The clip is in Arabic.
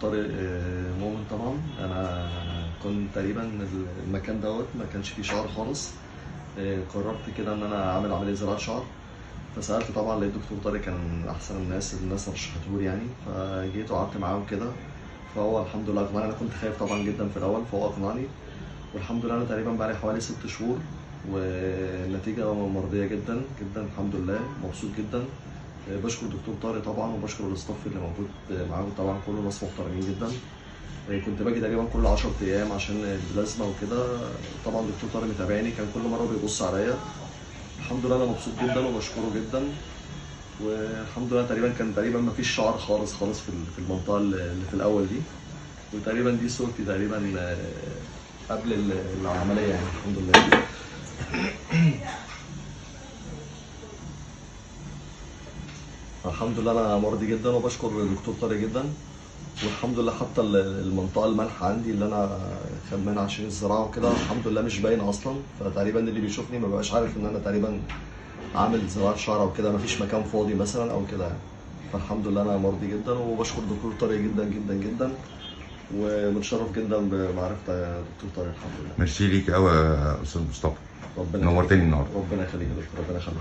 طارق مؤمن طبعا. انا كنت تقريبا المكان دوت ما كانش فيه شعر خالص. قررت كده ان انا اعمل عمليه زراعه شعر، فسالت طبعا لقيت دكتور طارق كان احسن الناس رشحته لي يعني، فجيت وقعدت معاه كده. فهو الحمد لله اقنعني. انا كنت خايف طبعا جدا في الاول، فهو اقنعني والحمد لله. انا تقريبا بقالي حوالي 6 شهور والنتيجه مرضيه جدا جدا الحمد لله، مبسوط جدا. بشكر الدكتور طارق طبعا وبشكر الاستاف اللي موجود معاهم طبعا، كله ناس محترمين جدا. كنت باجي تقريبا كل 10 ايام عشان اللازمه وكده. طبعا الدكتور طارق متابعني، كان كل مره بيبص عليا. الحمد لله انا مبسوط جدا وبشكره جدا. والحمد لله كان تقريبا ما فيش شعر خالص خالص في المنطقه اللي في الاول دي. وتقريبا دي صورتي تقريبا قبل العمليه يعني الحمد لله. الحمد لله انا مرضي جدا وبشكر الدكتور طارق جدا. والحمد لله حتى المنطقه المالحه عندي اللي انا خدمانها عشان الزراعه وكده الحمد لله مش باينه اصلا. فتقريبا اللي بيشوفني ما بقاش عارف ان انا تقريبا عامل زراعه شعر او كده، مفيش مكان فاضي مثلا او كده يعني. فالحمد لله انا مرضي جدا وبشكر الدكتور طارق جدا جدا جدا. ومتشرف جدا بمعرفة دكتور طارق الحمد لله. ميرسي ليك قوي يا استاذ مصطفى، ربنا نورتني النهارده. ربنا يخليك يا دكتور، ربنا يخليك.